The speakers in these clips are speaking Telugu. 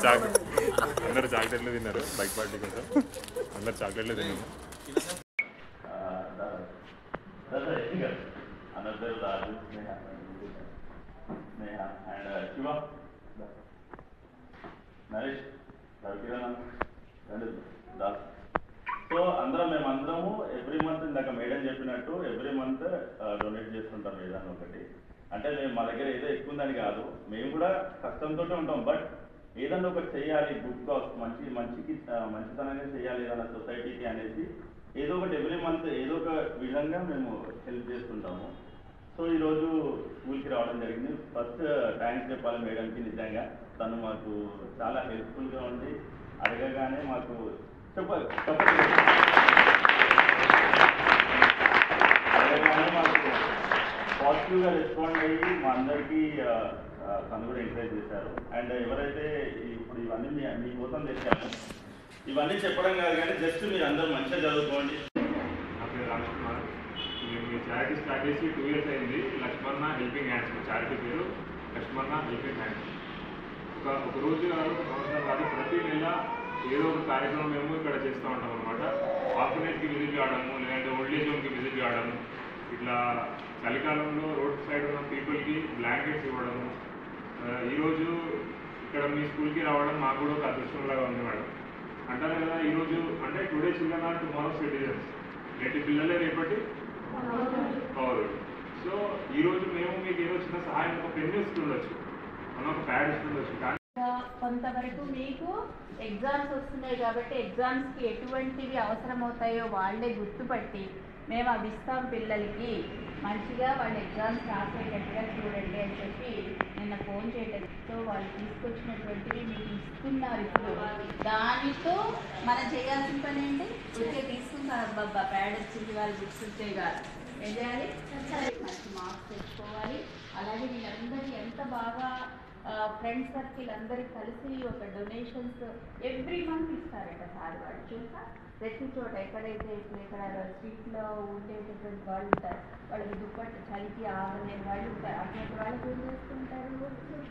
అందరు చాక్లెట్లు తిన్నారు బైక్ పార్టీ కోసం అందరు చాక్లెట్లు తిన్నాము సో అందరం మేమందరము ఎవ్రీ మంత్ ఇందాక మేడం చెప్పినట్టు ఎవ్రీ మంత్ డొనేట్ చేస్తుంటాం ఏదన్నా ఒకటి. అంటే మేము మా దగ్గర ఏదో ఎక్కువ ఉందని కాదు, మేము కూడా కష్టంతో ఉంటాం. బట్ ఏదన్నా ఒకటి చేయాలి, గుడ్ కాజ్, మంచితనంగా చేయాలి ఏదన్నా సొసైటీకి అనేసి ఏదో ఒకటి ఎవ్రీ మంత్ ఏదో ఒక విధంగా మేము హెల్ప్ చేస్తుంటాము. సో ఈరోజు స్కూల్కి రావడం జరిగింది. ఫస్ట్ థ్యాంక్స్ చెప్పాలి మేడంకి. నిజంగా తను మాకు చాలా హెల్ప్ఫుల్గా ఉండి అడగగానే మాకు అడగగానే మాకు పాజిటివ్గా రెస్పాండ్ అయ్యి మా అందరికీ తను కూడా ఎంకరేజ్ చేశారు. అండ్ ఎవరైతే ఇప్పుడు ఇవన్నీ మీకోసం తెచ్చాము, ఇవన్నీ చెప్పడం కాదు కానీ జస్ట్ మీరు అందరూ మంచిగా చదువుకోండి. నా పేరు రాజ్ కుమార్. మేము ఈ చారిటీ స్టార్ట్ చేసి 2 years అయింది. లక్ష్మణ హెల్పింగ్ హ్యాండ్స్ చారిటీ పేరు లక్ష్మణ హెల్పింగ్ హ్యాండ్స్. ఒక రోజు సంవత్సరం కాదు, ప్రతి నెల ఏదో ఒక కార్యక్రమం మేము ఇక్కడ చేస్తూ ఉంటాం అనమాట. ఆర్ఫనేజ్కి విజిట్ కావడము, లేదంటే ఓల్డ్ ఏజ్ హోమ్కి విజిట్ కావడము, ఇట్లా చలికాలంలో రోడ్ సైడ్ ఉన్న పీపుల్కి బ్లాంకెట్స్ ఇవ్వడము. ఈరోజు ఇక్కడ మీ స్కూల్కి రావడం మాకు కూడా ఒక అదృష్టంలాగా ఉంది మేడం. అంటారు కదా, ఈరోజు అంటే today children are tomorrow citizens, నేటి పిల్లలే రేపటి పౌరులు. సో ఈరోజు మేము మీకు ఏదో చిన్న సహాయం, ఒక పెన్ ఇస్తుండొచ్చు, మనం ఒక ప్యాడ్ ఇస్తుండొచ్చు. కానీ కొంతవరకు మీకు ఎగ్జామ్స్ వస్తున్నాయి కాబట్టి ఎగ్జామ్స్కి ఎటువంటివి అవసరమవుతాయో వాళ్ళే గుర్తుపట్టి మేము అవి ఇస్తాం పిల్లలకి, మంచిగా వాళ్ళు ఎగ్జామ్స్ రాసేటట్టుగా చూడండి అని చెప్పి నిన్న ఫోన్ చేయడంతో వాళ్ళు తీసుకొచ్చినటువంటివి మీకు ఇస్తున్నారు. ఇప్పుడు దానితో మనం చేయాల్సిన పని ఏంటి, ఊరికే తీసుకుంటారు అబ్బా ప్యాడ్ వచ్చింది వాళ్ళు బుక్స్ వచ్చే కాదు, ఏం చేయాలి, మంచి మార్క్స్ తెచ్చుకోవాలి. అలాగే వీళ్ళందరికీ ఎంత బాగా ఫ్రెండ్ సర్కిల్ అందరికి కలిసి ఒక డొనేషన్స్ ఎవ్రీ మంత్ ఇస్తారట సార్ వాళ్ళు. చూసా ప్రతి చోట ఎక్కడైతే ఇక్కడ స్ట్రీట్లో ఉండేటటువంటి వాళ్ళు ఉంటారు, వాళ్ళకి దుప్పట్లు చలికి ఆగలేని వాళ్ళు ఉంటారు. అటువంటి వాళ్ళకి ఏం చేస్తుంటారు,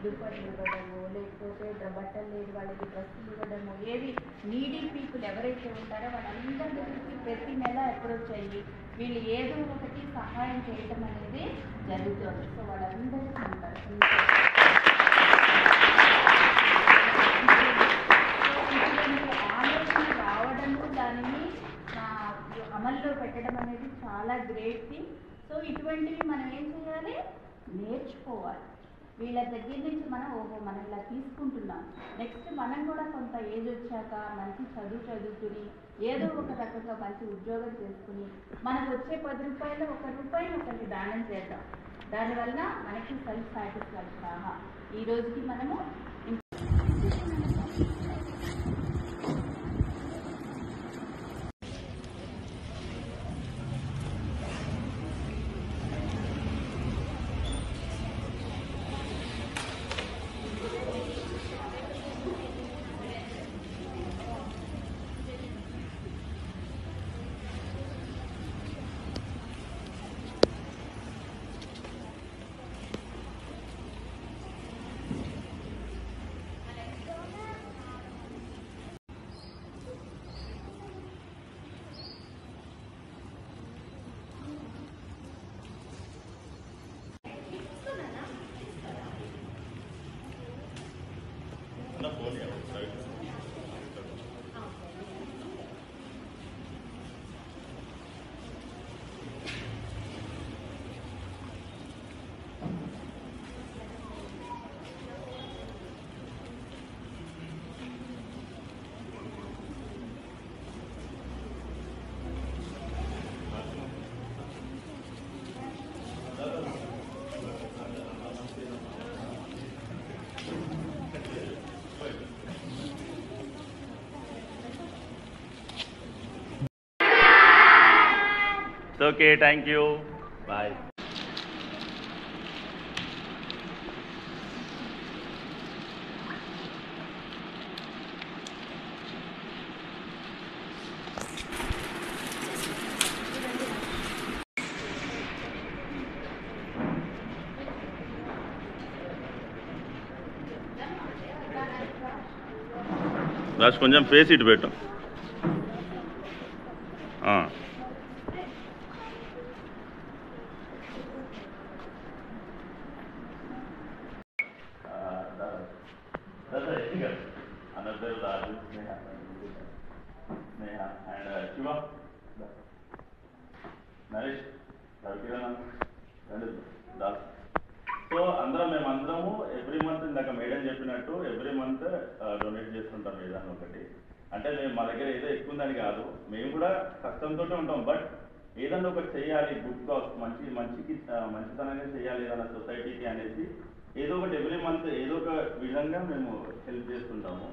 దుప్పట్లు ఇవ్వడము, లేకపోతే బట్టలు లేని వాళ్ళకి డ్రెస్సులు ఇవ్వడము, ఏవి నీడీ పీపుల్ ఎవరైతే ఉంటారో వాళ్ళందరికీ ప్రతి నెల అప్రోచ్ అయ్యి వీళ్ళు ఏదో ఒకటి సహాయం చేయటం అనేది జరుగుతుంది. సో వాళ్ళందరికీ ఉంటారు ఆలోచన రావడము, దానిని అమల్లో పెట్టడం అనేది చాలా గ్రేట్ థింగ్. సో ఇటువంటివి మనం ఏం చేయాలి, నేర్చుకోవాలి. వీళ్ళ దగ్గర నుంచి మనం మనం ఇలా తీసుకుంటున్నాం, నెక్స్ట్ మనం కూడా కొంత ఏజ్ వచ్చాక మంచి చదువుకుని ఏదో ఒక రకంగా మంచి ఉద్యోగం చేసుకుని మనకు వచ్చే 10 రూపాయలు 1 రూపాయి ఒకరికి దానం చేద్దాం. దానివల్ల మనకి సెల్ఫ్ సాటిస్ఫాక్షన్. ఈ రోజుకి మనము ఓకే, థ్యాంక్ యూ, బాయ్. రాజు కొంచెం ఫేస్ ఇటు పెట్టు. అందరి రాజు స్నేహ అండ్ శివ నరేష్ రవికిరణ్ దాస్. సో మేమందరము ఎవ్రీ మంత్ ఇందాక మేడం చెప్పినట్టు ఎవ్రీ మంత్ డొనేట్ చేస్తుంటాం ఏదైనా ఒకటి. అంటే మేము మా దగ్గర ఏదో ఎక్కువ ఉందని కాదు, మేము కూడా కష్టంతో ఉంటాం. బట్ ఏదన్నా ఒకటి చేయాలి, గుడ్ కాజ్, మంచితనంగా చేయాలి ఏదైనా సొసైటీకి అనేసి ఏదో ఒకటి ఎవ్రీ మంత్ ఏదో ఒక విధంగా మేము హెల్ప్ చేస్తుంటాము.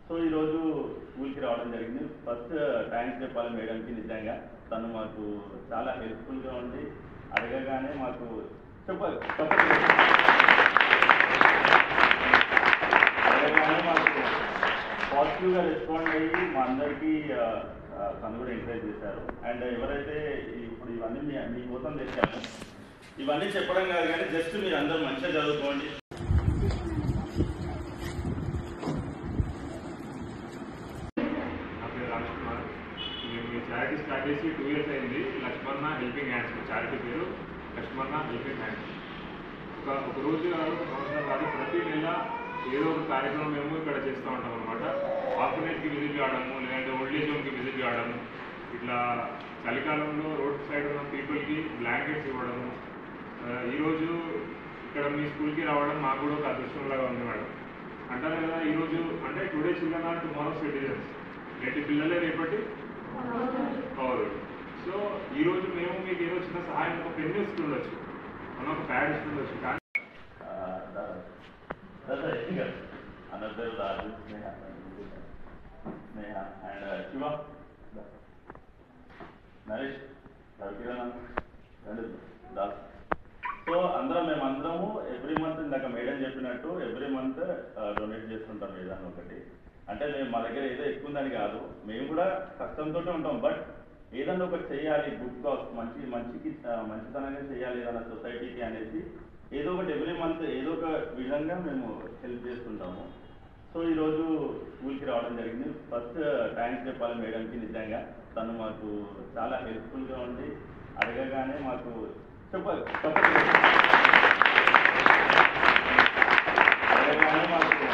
సో ఈరోజు స్కూల్కి రావడం జరిగింది. ఫస్ట్ థ్యాంక్స్ చెప్పాలి మేడంకి. నిజంగా తను మాకు చాలా హెల్ప్ఫుల్గా ఉండి అడగగానే మాకు అడగగానే మాకు పాజిటివ్గా రెస్పాండ్ అయ్యి మా అందరికీ తను కూడా ఎంకరేజ్ చేశారు. అండ్ ఎవరైతే ఇప్పుడు ఇవన్నీ మీకోసం తెచ్చాము, ఇవన్నీ చెప్పడం కాదు కానీ జస్ట్ మీరు అందరూ మంచిగా చదువుకోండి. నా పేరు రాజ్ కుమార్. మేము ఈ చారిటీ స్టార్ట్ చేసి 2 years అయింది. లక్ష్మణ హెల్పింగ్ హ్యాండ్స్ చారిటీ పేరు లక్ష్మణ హెల్పింగ్ హ్యాండ్స్. ఒక రోజు సంవత్సరం కాదు, ప్రతి నెల ఏదో ఒక కార్యక్రమం మేము ఇక్కడ చేస్తూ ఉంటాం అనమాట. ఆర్ఫనేజ్కి విజిట్ కావడము, లేదంటే ఓల్డ్ ఏజ్ హోమ్కి విజిట్ కావడము, ఇట్లా చలికాలంలో రోడ్ సైడ్ ఉన్న పీపుల్కి బ్లాంకెట్స్ ఇవ్వడము. ఈరోజు ఇక్కడ మీ స్కూల్కి రావడం మాకు కూడా ఒక అదృష్టంలాగా ఉంది మేడం. అంటారు కదా, ఈరోజు అంటే today children are tomorrow citizens, నేటి పిల్లలే రేపటి పౌరులు. సో ఈరోజు మేము మీకు ఏదో చిన్న సహాయం, ఒక పెన్ను ఇస్తుండొచ్చు, మనం ఒక ప్యాడ్ ఇస్తుండొచ్చు, కానీ అందరి రాజు స్నేహ అండ్ శివ నరేష్ రవికిరణ్ దాస్. సో మేమందరము ఎవ్రీ మంత్ ఇందాక మేడం చెప్పినట్టు ఎవ్రీ మంత్ డొనేట్ చేస్తుంటాం ఏదైనా ఒకటి. అంటే మా దగ్గర ఏదో ఎక్కువ ఉందని కాదు, మేము కూడా కష్టంతో ఉంటాం. బట్ ఏదన్నా ఒకటి చేయాలి, గుడ్ కాజ్, మంచితనంగా చేయాలి ఏదైనా సొసైటీకి అనేసి ఏదో ఒకటి ఎవ్రీ మంత్ ఏదో ఒక విధంగా మేము హెల్ప్ చేస్తుంటాము. సో ఈరోజు స్కూల్కి రావడం జరిగింది. ఫస్ట్ థ్యాంక్స్ చెప్పాలి మేడంకి. నిజంగా తను మాకు చాలా హెల్ప్ఫుల్గా ఉండి అడగగానే మాకు అడగగానే మాకు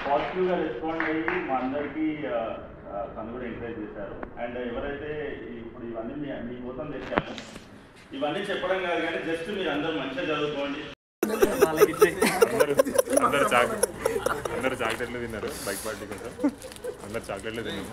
పాజిటివ్గా రెస్పాండ్ అయ్యి మా అందరికీ తను కూడా ఎంకరేజ్ చేశారు. అండ్ ఎవరైతే ఇప్పుడు ఇవన్నీ మీకోసం తెచ్చాము, ఇవన్నీ చెప్పడం కాదు కానీ జస్ట్ మీరు అందరూ మంచిగా చదువుకోండి. అందరు చాక్లెట్లు తిన్నారు బైక్ పార్టీ కోసం, అందరు చాక్లెట్లు తిన్నాము.